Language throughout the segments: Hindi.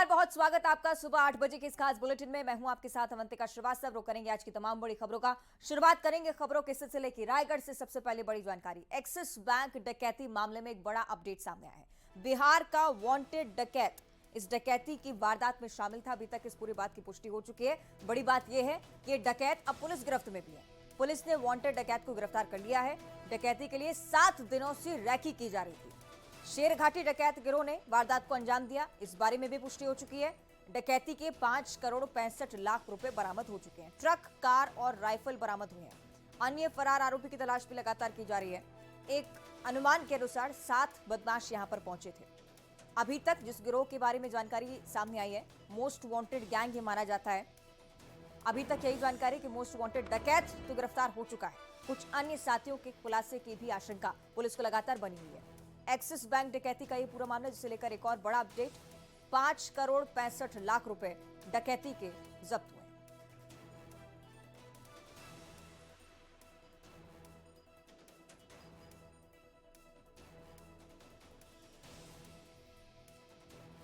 नमस्कार, बहुत स्वागत आपका सुबह 8 बजे के इस खास बुलेटिन में। मैं हूं आपके साथ अवंतिका श्रीवास्तव। रुक करेंगे आज की तमाम बड़ी खबरों का। शुरुआत करेंगे खबरों के सिलसिले की रायगढ़ से। सबसे पहले बड़ी जानकारी, एक्सिस बैंक डकैती मामले में एक बड़ा अपडेट सामने आया है। बिहार का वांटेड डकैत इस डकैती की वारदात में शामिल था। अभी तक इस पूरी बात की पुष्टि हो चुकी है। बड़ी बात यह है कि डकैत अब पुलिस गिरफ्त में भी है। पुलिस ने वांटेड डकैत को गिरफ्तार कर लिया है। डकैती के लिए 7 दिनों से रैकी की जा रही थी। शेरघाटी डकैत गिरोह ने वारदात को अंजाम दिया, इस बारे में भी पुष्टि हो चुकी है। डकैती के 5 करोड़ 65 लाख रुपए बरामद हो चुके हैं। ट्रक, कार और राइफल बरामद हुए हैं। अन्य फरार आरोपी की तलाश भी लगातार की जा रही है। एक अनुमान के अनुसार 7 बदमाश यहां पर पहुंचे थे। अभी तक जिस गिरोह के बारे में जानकारी सामने आई है, मोस्ट वांटेड गैंग ये माना जाता है। अभी तक यही जानकारी कि मोस्ट वांटेड डकैत तो गिरफ्तार हो चुका है। कुछ अन्य साथियों के खुलासे की भी आशंका पुलिस को लगातार बनी हुई है। एक्सिस बैंक डकैती का ये पूरा मामला, जिसे लेकर एक और बड़ा अपडेट, 5 करोड़ 65 लाख रुपए डकैती के जब्त हुए।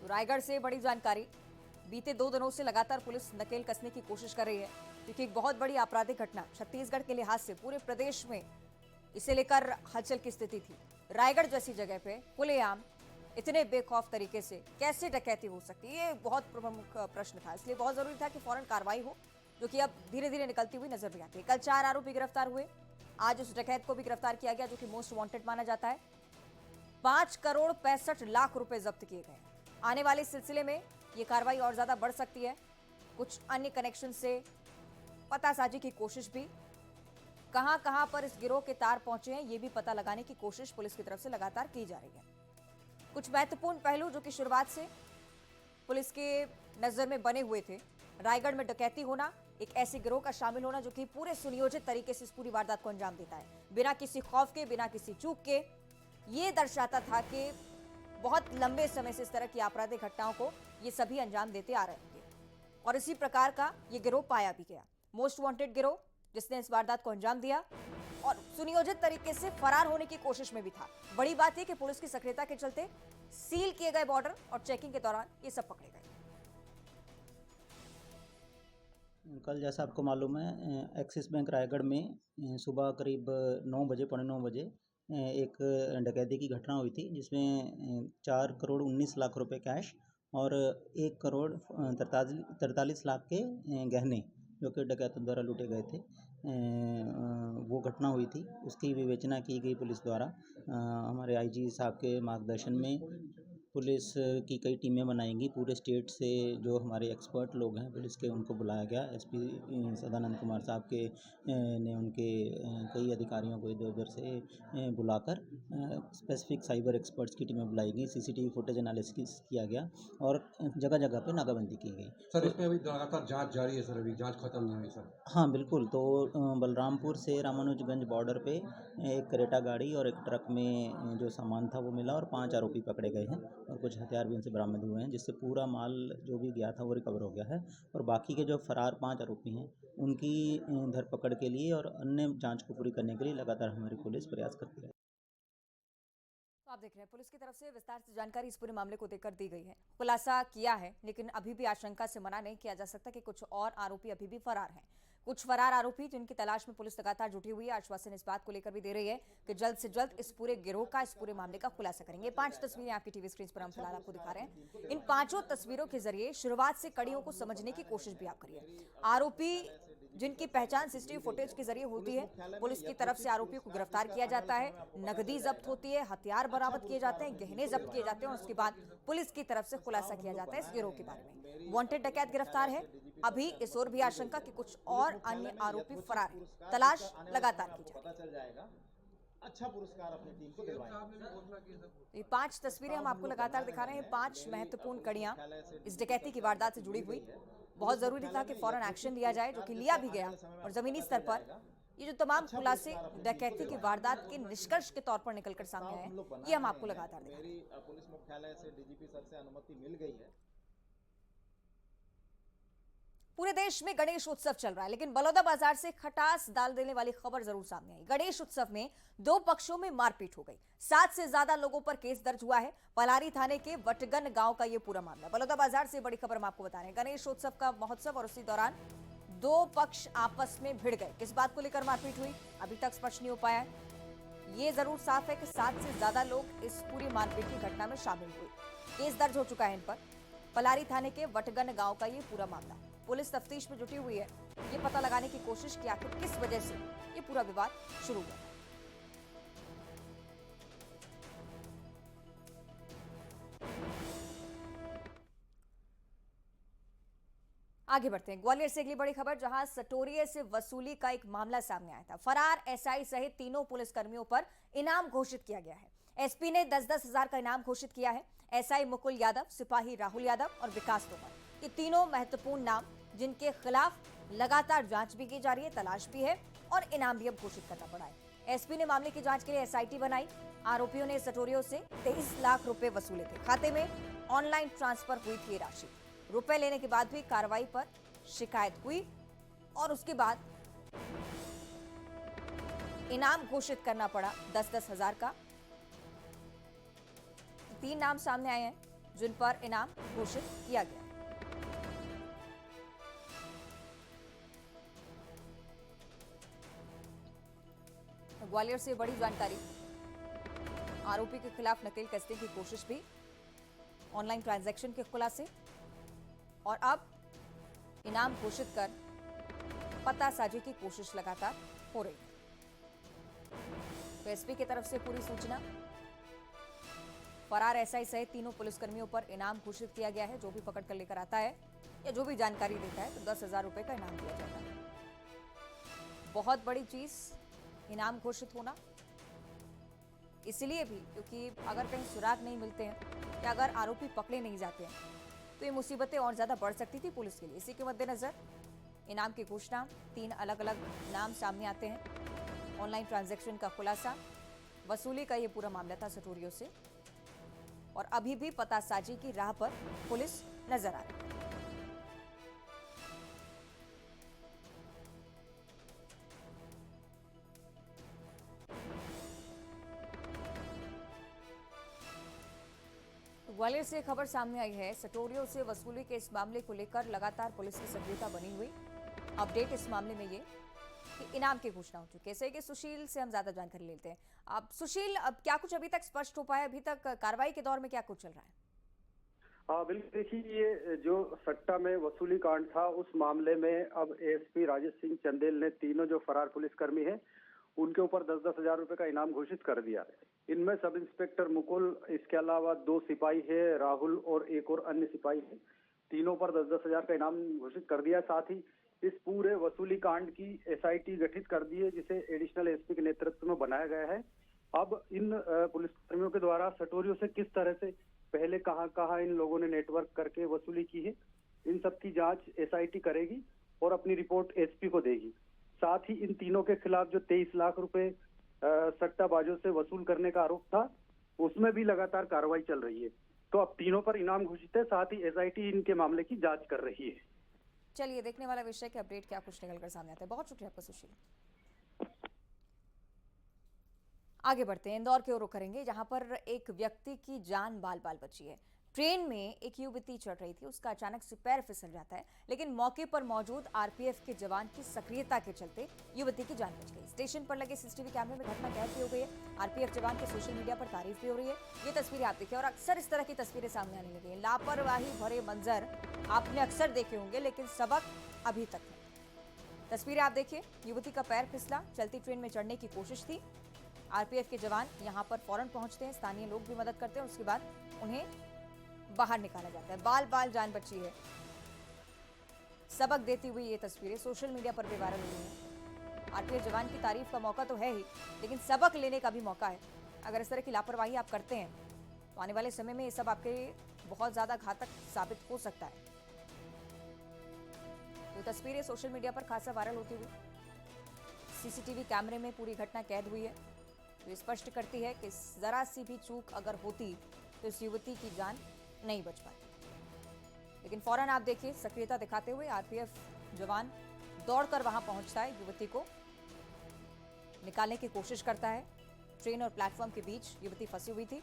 तो रायगढ़ से बड़ी जानकारी, बीते 2 दिनों से लगातार पुलिस नकेल कसने की कोशिश कर रही है, क्योंकि एक बहुत बड़ी आपराधिक घटना छत्तीसगढ़ के लिहाज से पूरे प्रदेश में इसे लेकर हलचल की स्थिति थी। रायगढ़ जैसी जगह पे खुलेआम इतने बेखौफ तरीके से कैसे डकैती हो सकती है, ये बहुत प्रमुख प्रश्न था। इसलिए बहुत जरूरी था कि फौरन कार्रवाई हो, जो कि अब धीरे धीरे निकलती हुई नजर भी आती है। कल 4 आरोपी गिरफ्तार हुए। आज उस डकैत को भी गिरफ्तार किया गया, जो कि मोस्ट वांटेड माना जाता है। 5 करोड़ 65 लाख रुपए जब्त किए गए। आने वाले सिलसिले में ये कार्रवाई और ज्यादा बढ़ सकती है। कुछ अन्य कनेक्शन से पतासाजी की कोशिश भी, कहां पर इस गिरोह के तार पहुंचे हैं, ये भी पता लगाने की कोशिश पुलिस की तरफ से लगातार की जा रही है। कुछ महत्वपूर्ण पहलू जो कि शुरुआत से पुलिस के नजर में बने हुए थे। रायगढ़ में डकैती होना, एक ऐसे गिरोह का शामिल होना जो कि पूरे सुनियोजित तरीके से इस पूरी वारदात को अंजाम देता है, बिना किसी खौफ के, बिना किसी चूक के। ये दर्शाता था कि बहुत लंबे समय से इस तरह की आपराधिक घटनाओं को ये सभी अंजाम देते आ रहे थे, और इसी प्रकार का ये गिरोह पाया भी गया। मोस्ट वांटेड गिरोह जिसने इस वारदात को अंजाम दिया और सुनियोजित तरीके से फरार होने की कोशिश में भी था। बड़ी बात यह कि पुलिस की सक्रियता के चलते सील किए गए बॉर्डर और चेकिंग के दौरान ये सब पकड़े गए। कल जैसा आपको मालूम है, एक्सिस बैंक रायगढ़ में सुबह करीब 9 बजे, पौने 9 बजे एक डकैती की घटना हुई थी, जिसमें 4 करोड़ 19 लाख रुपए कैश और 1 करोड़ 43 लाख के गहने, जो कि डकैतों द्वारा लूटे गए थे, वो घटना हुई थी। उसकी विवेचना की गई पुलिस द्वारा। हमारे आईजी साहब के मार्गदर्शन में पुलिस की कई टीमें बनाएंगी। पूरे स्टेट से जो हमारे एक्सपर्ट लोग हैं पुलिस के, उनको बुलाया गया। एसपी सदानंद कुमार साहब के ने उनके कई अधिकारियों को इधर उधर से बुलाकर स्पेसिफिक साइबर एक्सपर्ट्स की टीमें बुलाई गई। सीसीटीवी फुटेज एनालिसिस किया गया और जगह जगह पे नाकाबंदी की गई। सर, इसमें अभी लगातार जांच जारी है सर, अभी जांच खत्म नहीं हुई सर? हाँ बिल्कुल। तो बलरामपुर से रामानुजगंज बॉर्डर पे एक क्रेटा गाड़ी और एक ट्रक में जो सामान था वो मिला और 5 आरोपी पकड़े गए हैं और कुछ हथियार भी उनसे बरामद हुए हैं, जिससे पूरा माल जो भी गया था वो रिकवर हो गया है। और बाकी के जो फरार 5 आरोपी हैं उनकी धरपकड़ के लिए और अन्य जांच को पूरी करने के लिए लगातार हमारी पुलिस प्रयास करती है। तो आप देख रहे हैं, पुलिस की तरफ से विस्तार से जानकारी इस पूरे मामले को देकर दी गई है। खुलासा किया है, लेकिन अभी भी आशंका से मना नहीं किया जा सकता कि कुछ और आरोपी अभी भी फरार हैं। कुछ फरार आरोपी जिनकी तलाश में पुलिस लगातार जुटी हुई है। आश्वासन इस बात को लेकर भी दे रही है कि जल्द से जल्द इस पूरे गिरोह का, इस पूरे मामले का खुलासा करेंगे। 5 तस्वीरें आपकी टीवी स्क्रीन पर हम फिलहाल आपको दिखा रहे हैं। इन 5 तस्वीरों के जरिए शुरुआत से कड़ियों को समझने की कोशिश भी आप करिए। आरोपी जिनकी पहचान सीसीटीवी फुटेज के जरिए होती है, पुलिस की तरफ से आरोपियों को गिरफ्तार किया जाता है, नकदी जब्त होती है, हथियार बरामद किए जाते हैं, गहने जब्त किए जाते हैं और उसके बाद पुलिस की तरफ से खुलासा किया जाता है इस गिरोह के बारे में। वांटेड डकैत गिरफ्तार है। अभी इस ओर भी आशंका कि कुछ और अन्य आरोपी फरार हैं। तलाश लगातार की जा रही है। अच्छा पुरस्कार अपनी टीम को दिलवाएंगे। ये 5 तस्वीरें हम आपको लगातार दिखा रहे हैं। 5 महत्वपूर्ण कड़ियां इस डकैती की वारदात से जुड़ी हुई। बहुत जरूरी था कि फौरन एक्शन लिया जाए, जो कि लिया भी गया। और जमीनी स्तर पर ये जो तमाम खुलासे डकैती की वारदात के निष्कर्ष के तौर पर निकलकर सामने आए हैं, ये हम आपको लगातार दिखा रहे हैं। पुलिस मुख्यालय से डीजीपी सर से अनुमति मिल गई है। पूरे देश में गणेश उत्सव चल रहा है, लेकिन बलौदाबाजार से खटास डाल देने वाली खबर जरूर सामने आई। गणेश उत्सव में दो पक्षों में मारपीट हो गई। 7 से ज्यादा लोगों पर केस दर्ज हुआ है। पलारी थाने के वटगन गांव का यह पूरा मामला। बलौदाबाजार से बड़ी खबर हम आपको बता रहे हैं। गणेश उत्सव का महोत्सव और उसी दौरान दो पक्ष आपस में भिड़ गए। किस बात को लेकर मारपीट हुई अभी तक स्पष्ट नहीं हो पाया है। ये जरूर साफ है कि 7 से ज्यादा लोग इस पूरी मारपीट की घटना में शामिल हुए। केस दर्ज हो चुका है इन पर। पलारी थाने के वटगन गांव का ये पूरा मामला। पुलिस तफ्तीश में जुटी हुई है, ये पता लगाने की कोशिश की आखिर किस वजह से ये पूरा विवाद शुरू हुआ। आगे बढ़ते हैं। ग्वालियर से अगली बड़ी खबर, जहां सटोरिये से वसूली का एक मामला सामने आया था। फरार एसआई सहित तीनों पुलिसकर्मियों पर इनाम घोषित किया गया है। एसपी ने 10-10 हजार का इनाम घोषित किया है। एसआई मुकुल यादव, सिपाही राहुल यादव और विकास तोमर, ये तीनों महत्वपूर्ण नाम जिनके खिलाफ लगातार जांच भी की जा रही है, तलाश भी है और इनाम भी अब घोषित करना पड़ा है। एसपी ने मामले की जांच के लिए एसआईटी बनाई। आरोपियों ने सटोरियों से 23 लाख रुपए वसूले थे। खाते में ऑनलाइन ट्रांसफर हुई थी राशि। रुपए लेने के बाद भी कार्रवाई पर शिकायत हुई और उसके बाद इनाम घोषित करना पड़ा 10-10 हजार का। 3 नाम सामने आए हैं जिन पर इनाम घोषित किया गया। ग्वालियर से बड़ी जानकारी। आरोपी के खिलाफ नकेल कसने की कोशिश भी, ऑनलाइन ट्रांजैक्शन के खुलासे और अब इनाम घोषित कर पतासाजी की कोशिश लगातार हो रही है। तो एसपी की तरफ से पूरी सूचना। फरार एसआई सहित तीनों पुलिसकर्मियों पर इनाम घोषित किया गया है। जो भी पकड़ कर लेकर आता है या जो भी जानकारी देता है तो 10,000 रुपए का इनाम दिया जाता है। बहुत बड़ी चीज इनाम घोषित होना, इसलिए भी क्योंकि अगर कहीं सुराग नहीं मिलते हैं या अगर आरोपी पकड़े नहीं जाते हैं तो ये मुसीबतें और ज्यादा बढ़ सकती थी पुलिस के लिए। इसी के मद्देनजर इनाम की घोषणा। 3 अलग अलग नाम सामने आते हैं। ऑनलाइन ट्रांजैक्शन का खुलासा, वसूली का ये पूरा मामला था सटोरियों से और अभी भी पतासाजी की राह पर पुलिस नजर आ रही है। ग्वालियर से खबर सामने आई है। सटोरियों से वसूली के इस मामले को लेकर लगातार पुलिस की सक्रियता बनी हुई। अपडेट इस मामले में ये कि इनाम की घोषणा हो चुकी है। ऐसे कि सुशील से हम ज्यादा जानकारी लेते हैं। अब सुशील, अब क्या कुछ अभी तक स्पष्ट हो पाया? अभी तक कार्रवाई के दौर में क्या कुछ चल रहा है? हाँ बिल्कुल, देखिए ये जो सट्टा में वसूली कांड था उस मामले में अब एएसपी राजेश सिंह चंदेल ने तीनों जो फरार पुलिसकर्मी हैं उनके ऊपर 10-10 हजार रुपए का इनाम घोषित कर दिया है। इनमें सब इंस्पेक्टर मुकुल, इसके अलावा 2 सिपाही है, राहुल और एक और अन्य सिपाही है। तीनों पर 10-10 हजार का इनाम घोषित कर दिया। साथ ही इस पूरे वसूली कांड की एसआईटी गठित कर दी है जिसे एडिशनल एसपी के नेतृत्व में बनाया गया है। अब इन पुलिसकर्मियों के द्वारा सटोरियों से किस तरह से पहले कहां इन लोगों ने नेटवर्क करके वसूली की है, इन सब की जांच एसआईटी करेगी और अपनी रिपोर्ट एसपी को देगी। साथ ही इन तीनों के खिलाफ जो 23 लाख रुपए सट्टाबाजों से वसूल करने का आरोप था उसमें भी लगातार कार्रवाई चल रही है। तो अब तीनों पर इनाम घोषित है। साथ ही एसआईटी इनके मामले की जांच कर रही है। चलिए देखने वाला विषय के अपडेट क्या कुछ निकलकर सामने आता है। बहुत शुक्रिया आपका सुशील। आगे बढ़ते हैं, इंदौर की ओर रुख करेंगे, जहां पर एक व्यक्ति की जान बाल बाल बची है। ट्रेन में एक युवती चढ़ रही थी, उसका अचानक से पैर फिसल जाता है, लेकिन मौके पर मौजूद आरपीएफ के जवान की सक्रियता के चलते युवती की जान बच गई। स्टेशन पर लगे सीसीटीवी कैमरे में घटना कैद भी हो गई है। आरपीएफ जवान की सोशल मीडिया पर तारीफ भी हो रही है। ये तस्वीरें आप देखिए और अक्सर इस तरह की तस्वीरें सामने आने लगी हैं। लापरवाही भरे मंजर आपने अक्सर देखे होंगे, लेकिन सबक अभी तक नहीं। तस्वीरें आप देखिए, युवती का पैर फिसला, चलती ट्रेन में चढ़ने की कोशिश थी। आरपीएफ के जवान यहां पर फौरन पहुंचते हैं, स्थानीय लोग भी मदद करते हैं। उसके बाद उन्हें बाहर निकाला जाता है। बाल बाल जान बची है। सबक देती हुई ये तस्वीरें सोशल मीडिया पर भी वायरल हुई हैं। आरपीएफ जवान की तारीफ का मौका तो है ही, लेकिन सबक लेने का भी मौका है। अगर इस तरह की लापरवाही आप करते हैं तो आने वाले समय में ये सब आपके लिए बहुत ज्यादा घातक साबित हो सकता है। तो तस्वीरें सोशल मीडिया पर खासा वायरल होती हुई सीसीटीवी कैमरे में पूरी घटना कैद हुई है। तो स्पष्ट करती है कि जरा सी भी चूक अगर होती तो इस युवती की जान नहीं बच पाती। लेकिन फौरन आप देखिए सक्रियता दिखाते हुए आरपीएफ जवान दौड़कर वहां पहुंचता है, युवती को निकालने की कोशिश करता है। ट्रेन और प्लेटफॉर्म के बीच युवती फंसी हुई थी।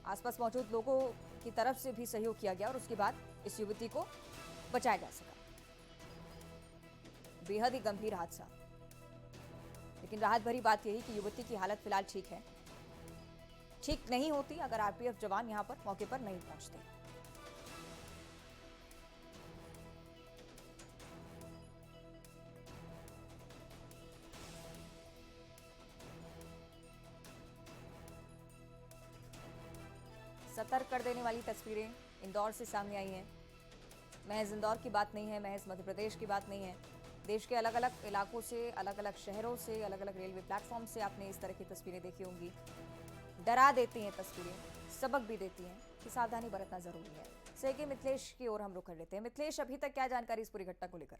आसपास मौजूद लोगों की तरफ से भी सहयोग किया गया और उसके बाद इस युवती को बचाया जा सका। बेहद ही गंभीर हादसा, लेकिन राहत भरी बात यही कि युवती की हालत फिलहाल ठीक है। ठीक नहीं होती अगर आरपीएफ जवान यहां पर मौके पर नहीं पहुंचते। सतर्क कर देने वाली तस्वीरें इंदौर से सामने आई हैं। महज इंदौर की बात नहीं है, महज मध्य प्रदेश की बात नहीं है। देश के अलग अलग इलाकों से, अलग अलग शहरों से, अलग अलग रेलवे प्लेटफॉर्म से आपने इस तरह की तस्वीरें देखी होंगी। डरा देती हैं तस्वीरें, सबक भी देती हैं कि सावधानी बरतना जरूरी है। सहयोगी मिथिलेश की ओर हम रुख कर लेते हैं। मिथिलेश, अभी तक क्या जानकारी इस पूरी घटना को लेकर?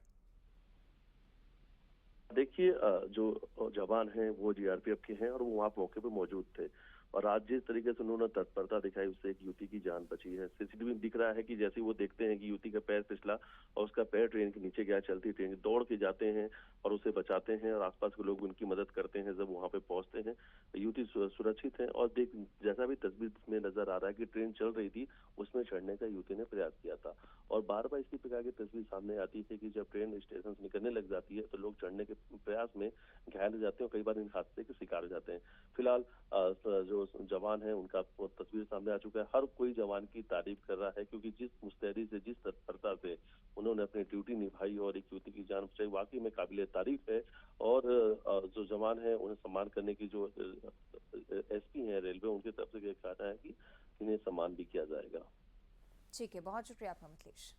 देखिए, जो जवान हैं वो जीआरपीएफ के हैं और वो वहाँ मौके पे मौजूद थे और आज जिस तरीके से उन्होंने तत्परता दिखाई उससे एक युवती की जान बची है। सीसीटीवी में दिख रहा है कि जैसे वो देखते हैं कि युवती का पैर फिसला और उसका पैर ट्रेन के नीचे गया, चलती ट्रेन दौड़ के जाते हैं और उसे बचाते हैं और आसपास के लोग उनकी मदद करते हैं। जब वहाँ पे पहुंचते हैं युवती सुरक्षित है और जैसा भी तस्वीर में नजर आ रहा है कि ट्रेन चल रही थी, उसमें चढ़ने का युवती ने प्रयास किया था। और बार बार इसी प्रकार की तस्वीर सामने आती है कि जब ट्रेन स्टेशन से निकलने लग जाती है तो लोग चढ़ने के प्रयास में घायल हो जाते हैं और कई बार इन हादसे के शिकार हो जाते हैं। फिलहाल जो जवान है उनका तस्वीर सामने आ चुका है। हर कोई जवान की तारीफ कर रहा है क्योंकि जिस मुस्तैदी से, जिस तत्परता से उन्होंने अपनी ड्यूटी निभाई और एक युवती की जान बचाई, वाकई में काबिले तारीफ है। और जो जवान है उन्हें सम्मान करने की जो एसपी है रेलवे, उनकी तरफ से कहना है कि इन्हें सम्मान भी किया जाएगा। ठीक है, बहुत शुक्रिया आपका मिथिलेश।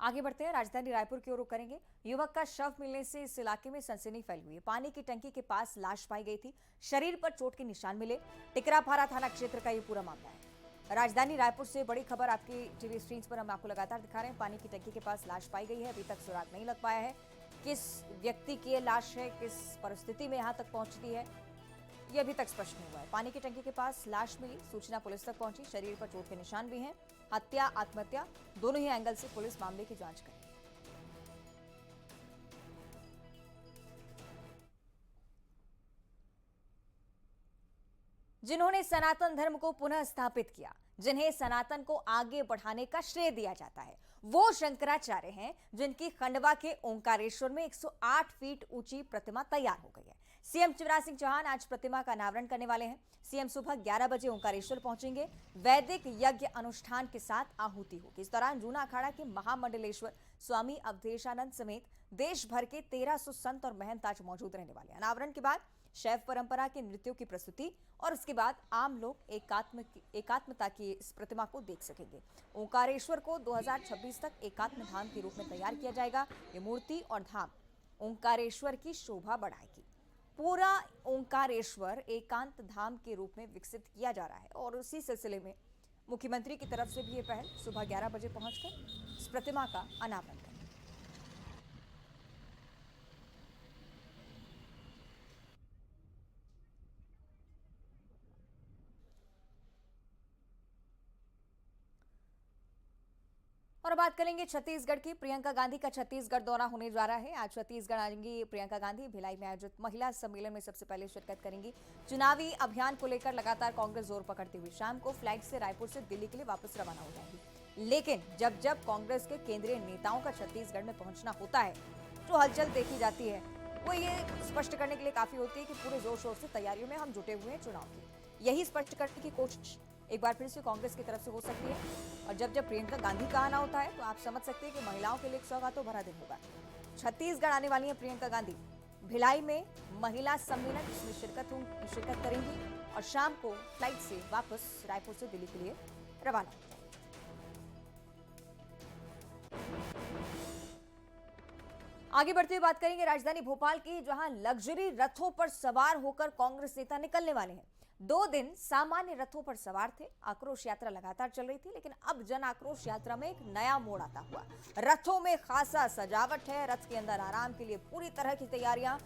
आगे बढ़ते हैं, राजधानी रायपुर की ओर रुख करेंगे। युवक का शव मिलने से इस इलाके में सनसनी फैली हुई है। पानी की टंकी के पास लाश पाई गई थी, शरीर पर चोट के निशान मिले। टिकरापारा थाना क्षेत्र का ये पूरा मामला है। राजधानी रायपुर से बड़ी खबर आपकी टीवी स्क्रीन पर हम आपको लगातार दिखा रहे हैं। पानी की टंकी के पास लाश पाई गई है, अभी तक सुराग नहीं लग पाया है। किस व्यक्ति की ये लाश है, किस परिस्थिति में यहाँ तक पहुंचती है, ये अभी तक स्पष्ट नहीं हुआ है। पानी की टंकी के पास लाश मिली, सूचना पुलिस तक पहुंची। शरीर पर चोट के निशान भी हैं। हत्या, आत्महत्या, दोनों ही एंगल से पुलिस मामले की जांच करेगी। जिन्होंने सनातन धर्म को पुनः स्थापित किया, जिन्हें सनातन को आगे बढ़ाने का श्रेय दिया जाता है, वो शंकराचार्य हैं जिनकी खंडवा के ओंकारेश्वर में 108 फीट ऊंची प्रतिमा तैयार हो गई है। सीएम शिवराज सिंह चौहान आज प्रतिमा का अनावरण करने वाले हैं। सीएम सुबह 11 बजे ओंकारेश्वर पहुंचेंगे। वैदिक यज्ञ अनुष्ठान के साथ आहुति होगी। इस दौरान जूना अखाड़ा के महामंडलेश्वर स्वामी अवधेशानंद समेत देश भर के 1300 संत और महंत आज मौजूद रहने वाले हैं। अनावरण के बाद शैव परंपरा के नृत्यों की प्रस्तुति और उसके बाद आम लोग एकात्मता की इस प्रतिमा को देख सकेंगे। ओंकारेश्वर को 2026 तक एकात्म धाम के रूप में तैयार किया जाएगा। ये मूर्ति और धाम ओंकारेश्वर की शोभा बढ़ाएगी। पूरा ओंकारेश्वर एकांत धाम के रूप में विकसित किया जा रहा है और उसी सिलसिले में मुख्यमंत्री की तरफ से भी ये पहल सुबह 11 बजे पहुंचकर इस प्रतिमा का अनावरण करें। और अब बात करेंगे छत्तीसगढ़ की। प्रियंका गांधी का छत्तीसगढ़ दौरा होने जा रहा है। आज छत्तीसगढ़ आएंगी प्रियंका गांधी। भिलाई में आयोजित महिला सम्मेलन में सबसे पहले शिरकत करेंगी। चुनावी अभियान को लेकर लगातार कांग्रेस जोर पकड़ती हुई शाम को फ्लाइट से रायपुर से दिल्ली के लिए वापस रवाना हो जाएंगी। लेकिन जब जब कांग्रेस के केंद्रीय नेताओं का छत्तीसगढ़ में पहुंचना होता है, जो हलचल देखी जाती है वो ये स्पष्ट करने के लिए काफी होती है कि पूरे जोर शोर से तैयारियों में हम जुटे हुए हैं चुनाव की। यही स्पष्ट करने की कोशिश एक बार फिर से कांग्रेस की तरफ से हो सकती है। और जब जब प्रियंका गांधी का आना होता है तो आप समझ सकते हैं कि महिलाओं के लिए एक सौगातों भरा दिन होगा। छत्तीसगढ़ आने वाली है प्रियंका गांधी। भिलाई में महिला सम्मेलन इसमें शिरकत करेंगी और शाम को फ्लाइट से वापस रायपुर से दिल्ली के लिए रवाना हो जाएंगी। आगे बढ़ते हुए बात करेंगे राजधानी भोपाल की, जहां लग्जरी रथों पर सवार होकर कांग्रेस नेता निकलने वाले हैं। 2 दिन सामान्य रथों पर सवार थे। आक्रोश यात्रा लगातार चल रही थी, लेकिन अब जन आक्रोश यात्रा में एक नया मोड़ आता हुआ। रथों में खासा सजावट है। रथ के अंदर आराम के लिए पूरी तरह की तैयारियां।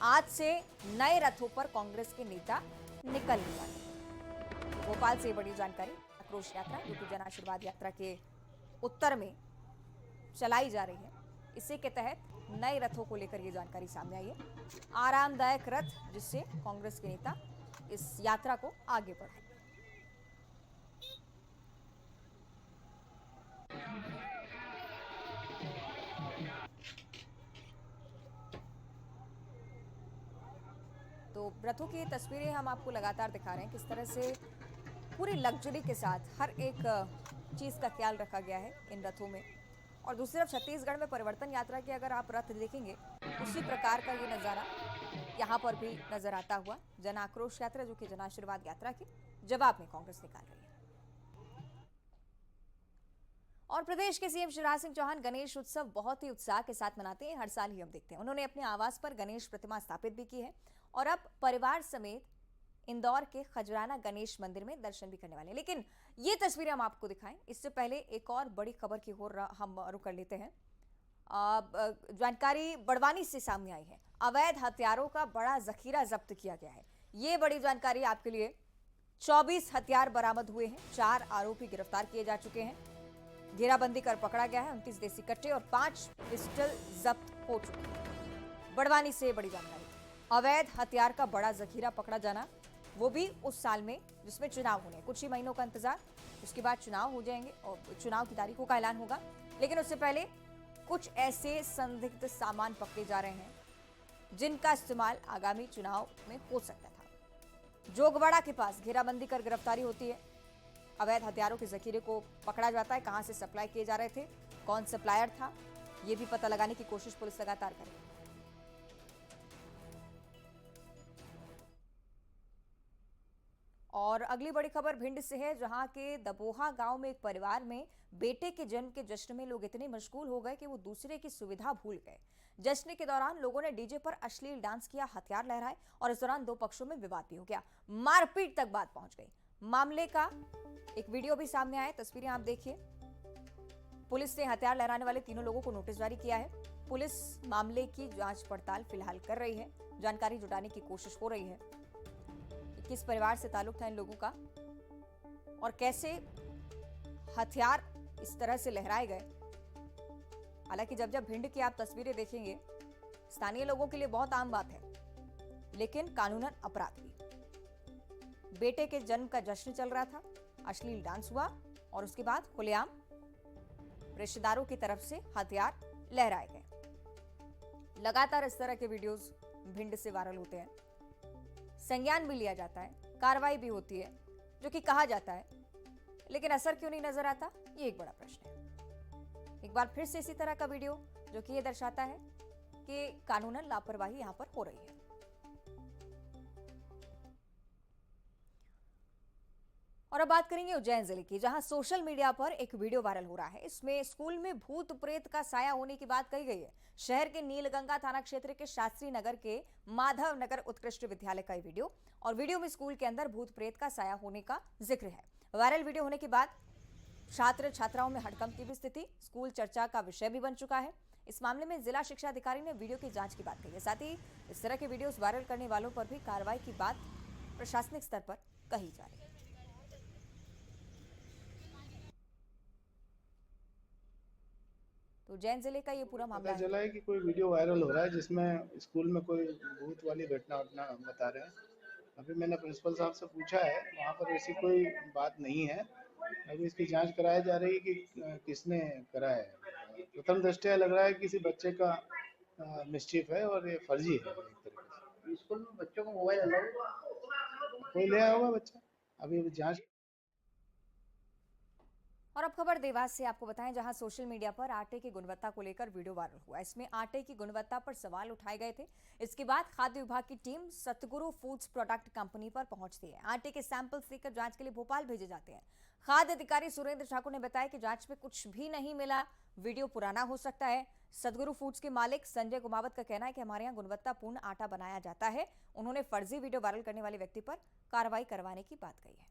आज से नए रथों पर कांग्रेस के नेता निकलने वाले हैं। भोपाल से बड़ी जानकारी आक्रोश यात्रा, जो कि जन आशीर्वाद यात्रा के उत्तर में चलाई जा रही है। इसी के तहत नए रथों को लेकर ये जानकारी सामने आई है। आरामदायक रथ, जिससे कांग्रेस के नेता इस यात्रा को आगे बढ़ाए। तो रथों की तस्वीरें हम आपको लगातार दिखा रहे हैं, किस तरह से पूरी लग्जरी के साथ हर एक चीज़ का ख्याल रखा गया है इन रथों में। और दूसरी तरफ छत्तीसगढ़ में परिवर्तन यात्रा के अगर आप रथ देखेंगे, उसी प्रकार का ये नज़ारा यहाँ पर भी नजर आता हुआ। जन आक्रोश यात्रा, जो कि जन आशीर्वाद यात्रा के जवाब में कांग्रेस निकाल रही है। और प्रदेश के सीएम शिवराज सिंह चौहान गणेश उत्सव बहुत ही उत्साह के साथ मनाते हैं, हर साल ही हम देखते हैं। उन्होंने अपने आवास पर गणेश प्रतिमा स्थापित भी की है और अब परिवार समेत इंदौर के खजराना गणेश मंदिर में दर्शन भी करने वाले हैं। लेकिन ये तस्वीरें हम आपको दिखाएं, इससे पहले एक और बड़ी खबर की ओर हम रुख कर लेते हैं। जानकारी बड़वानी से सामने आई है। अवैध हथियारों का बड़ा जखीरा जब्त किया गया है। ये बड़ी जानकारी आपके लिए। 24 हथियार बरामद हुए हैं, 4 आरोपी गिरफ्तार किए जा चुके हैं, घेराबंदी कर पकड़ा गया है। 29 देसी कट्टे और 5 पिस्टल जब्त हो चुके हैं। बड़वानी से बड़ी जानकारी। अवैध हथियार का बड़ा जखीरा पकड़ा जाना, वो भी उस साल में जिसमें चुनाव होने, कुछ ही महीनों का इंतजार, उसके बाद चुनाव हो जाएंगे और चुनाव की तारीखों का ऐलान होगा। लेकिन उससे पहले कुछ ऐसे संदिग्ध सामान पकड़े जा रहे हैं जिनका इस्तेमाल आगामी चुनाव में हो सकता था। जोगवाड़ा के पास घेराबंदी कर गिरफ्तारी होती है। अवैध हथियारों के जखीरे को पकड़ा जाता है। कहां से सप्लाई किए जा रहे थे, कौन सप्लायर था, यह भी पता लगाने की कोशिश पुलिस लगातार कर रही है। और अगली बड़ी खबर भिंड से है, जहां के दबोहा गांव में एक परिवार में बेटे के जन्म के जश्न में लोग इतने मशगूल हो गए कि वो दूसरे की सुविधा भूल गए। जश्न के दौरान लोगों ने डीजे पर अश्लील डांस किया, हथियार लहराए और इस दौरान 2 पक्षों में विवाद भी हो गया। मारपीट तक बात पहुंच गई। मामले का एक वीडियो भी सामने आया, तस्वीरें आप देखिए। पुलिस ने हथियार लहराने वाले तीनों लोगों को नोटिस जारी किया है। पुलिस मामले की जांच पड़ताल फिलहाल कर रही है, जानकारी जुटाने की कोशिश हो रही है। किस परिवार से ताल्लुक था इन लोगों का और कैसे हथियार इस तरह से लहराए गए। हालांकि जब जब भिंड की आप तस्वीरें देखेंगे, स्थानीय लोगों के लिए बहुत आम बात है, लेकिन कानूनन अपराध भी। बेटे के जन्म का जश्न चल रहा था, अश्लील डांस हुआ और उसके बाद खुलेआम रिश्तेदारों की तरफ से हथियार लहराए गए। लगातार इस तरह के वीडियोस भिंड से वायरल होते हैं। संज्ञान भी लिया जाता है, कार्रवाई भी होती है, जो कि कहा जाता है, लेकिन असर क्यों नहीं नजर आता, ये एक बड़ा प्रश्न है। एक बार फिर से इसी तरह का वीडियो जो कि ये दर्शाता है कि कानूनन लापरवाही यहां पर हो रही है। और अब बात करेंगे उज्जैन जिले की, जहां सोशल मीडिया पर एक वीडियो वायरल हो रहा है। इसमें स्कूल में भूत प्रेत का साया होने की बात कही गई है। शहर के नीलगंगा थाना क्षेत्र के शास्त्री नगर के माधव नगर उत्कृष्ट विद्यालय का वीडियो, और वीडियो में स्कूल के अंदर भूत प्रेत का साया होने का जिक्र है। वायरल वीडियो होने के बाद छात्र छात्राओं में हड़कंप की भी स्थिति, स्कूल चर्चा का विषय भी बन चुका है। इस मामले में जिला शिक्षा अधिकारी ने वीडियो की जांच की बात कही है। साथ ही इस तरह के वीडियोस वायरल करने वालों पर भी कार्रवाई की बात प्रशासनिक स्तर पर कही जा रही है। तो उज्जैन जिले का ये पूरा मामला पता चला है कि कोई वीडियो वायरल हो रहा है जिसमें स्कूल में कोई भूत वाली घटना बता रहे हैं। अभी मैंने प्रिंसिपल साहब से पूछा है, वहाँ पर ऐसी कोई बात नहीं है। अभी इसकी जांच कराई जा रही है कि किसने करा है। प्रथम दृष्टया लग रहा है कि किसी बच्चे का मिस्चीफ है और ये फर्जी है। एक तरीके से स्कूल में बच्चों को मोबाइल अलाउ कोई ले आया होगा बच्चा, अभी जांच। और अब खबर देवास से आपको बताएं, जहां सोशल मीडिया पर आटे की गुणवत्ता को लेकर वीडियो वायरल हुआ। इसमें आटे की गुणवत्ता पर सवाल उठाए गए थे। इसके बाद खाद्य विभाग की टीम सतगुरु फूड्स प्रोडक्ट कंपनी पर पहुंचती है। आटे के सैंपल्स लेकर जांच के लिए भोपाल भेजे जाते हैं। खाद्य अधिकारी सुरेंद्र ठाकुर ने बताया कि जांच में कुछ भी नहीं मिला, वीडियो पुराना हो सकता है। सतगुरु फूड्स के मालिक संजय कुमावत का कहना है कि हमारे यहाँ गुणवत्तापूर्ण आटा बनाया जाता है। उन्होंने फर्जी वीडियो वायरल करने वाले व्यक्ति पर कार्रवाई करवाने की बात कही है।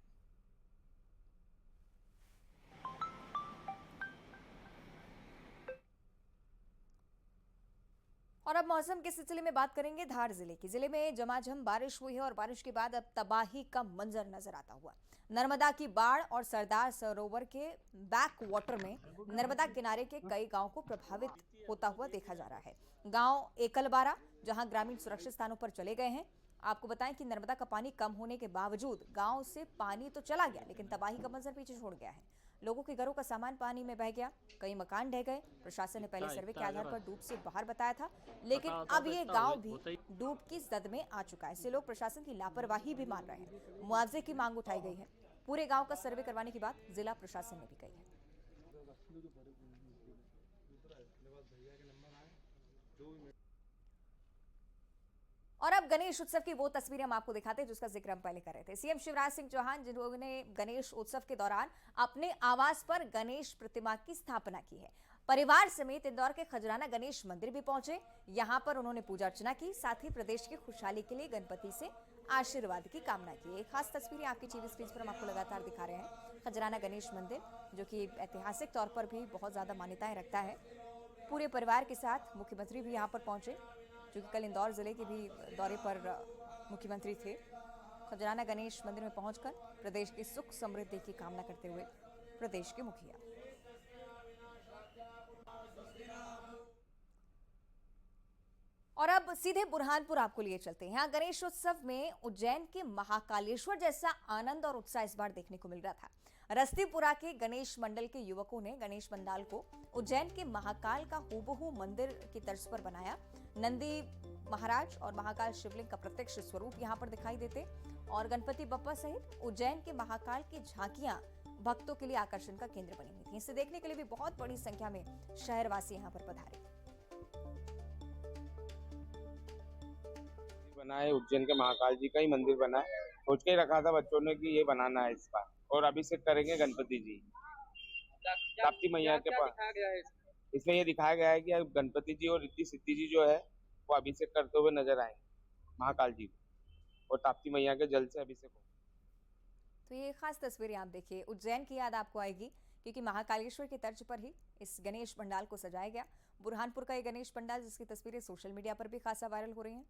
और अब मौसम के सिलसिले में बात करेंगे धार जिले की। जिले में झमाझम बारिश हुई है और बारिश के बाद अब तबाही का मंजर नजर आता हुआ। नर्मदा की बाढ़ और सरदार सरोवर के बैक वाटर में नर्मदा किनारे के कई गांवों को प्रभावित होता हुआ देखा जा रहा है। गांव एकलबारा, जहां ग्रामीण सुरक्षित स्थानों पर चले गए हैं। आपको बताएं कि नर्मदा का पानी कम होने के बावजूद गांव से पानी तो चला गया, लेकिन तबाही का मंजर पीछे छोड़ गया है। लोगों के घरों का सामान पानी में बह गया, कई मकान ढह गए। प्रशासन ने पहले सर्वे के आधार पर डूब से बाहर बताया था, लेकिन अब ये गांव भी डूब की जद में आ चुका है। इससे लोग प्रशासन की लापरवाही भी मान रहे हैं। मुआवजे की मांग उठाई गई है। पूरे गांव का सर्वे करवाने की बात जिला प्रशासन ने भी कही है। और अब गणेश उत्सव की वो तस्वीरें हम आपको दिखाते हैं जिसका जिक्र हम पहले कर रहे थे। सीएम शिवराज सिंह चौहान, जिन्होंने गणेश उत्सव के दौरान अपने आवास पर गणेश प्रतिमा की स्थापना की है, परिवार समेत इंदौर के खजराना गणेश मंदिर भी पहुंचे। यहां पर उन्होंने पूजा अर्चना की, साथ ही प्रदेश की खुशहाली के लिए गणपति से आशीर्वाद की कामना की। एक खास तस्वीरें आपकी टीवी स्क्रीन पर हम आपको लगातार दिखा रहे हैं। खजराना गणेश मंदिर, जो कि ऐतिहासिक तौर पर भी बहुत ज्यादा मान्यताएं रखता है। पूरे परिवार के साथ मुख्यमंत्री भी यहाँ पर पहुंचे, जो कि कल इंदौर जिले के भी दौरे पर मुख्यमंत्री थे। खजराना गणेश मंदिर में पहुंचकर प्रदेश की सुख समृद्धि की कामना करते हुए प्रदेश के मुखिया। और अब सीधे बुरहानपुर आपको लिए चलते हैं। यहाँ गणेश उत्सव में उज्जैन के महाकालेश्वर जैसा आनंद और उत्साह इस बार देखने को मिल रहा था। रस्तीपुरा के गणेश मंडल के युवकों ने गणेश पंडाल को उज्जैन के महाकाल का हूबहू मंदिर की तर्ज पर बनाया। नंदी महाराज और महाकाल शिवलिंग का प्रत्यक्ष स्वरूप यहाँ पर दिखाई देते और गणपति बप्पा सहित उज्जैन के महाकाल की झांकियां भक्तों के लिए आकर्षण का केंद्र बनी हुई थी। इसे देखने के लिए भी बहुत बड़ी संख्या में शहरवासी यहाँ पर पधारे। बना है उज्जैन के महाकाल जी का ही मंदिर बना है। सोच के ही रखा था बच्चों ने कि ये बनाना है इस बार, और अभिषेक करेंगे गणपति जी ताप्ती मैया के पास। इसमें ये दिखाया गया है कि अब गणपति जी और रिद्धि सिद्धि जी जो है वो अभिषेक करते हुए नजर आएंगे महाकाल जी को, और ताप्ती मैया के जल से अभिषेक हो। तो ये खास तस्वीरें आप देखिए, उज्जैन की याद आपको आएगी, क्योंकि महाकालेश्वर की तर्ज पर ही इस गणेश पंडाल को सजाया गया। बुरहानपुर का ये गणेश पंडाल, जिसकी तस्वीरें सोशल मीडिया पर भी खासा वायरल हो रही हैं।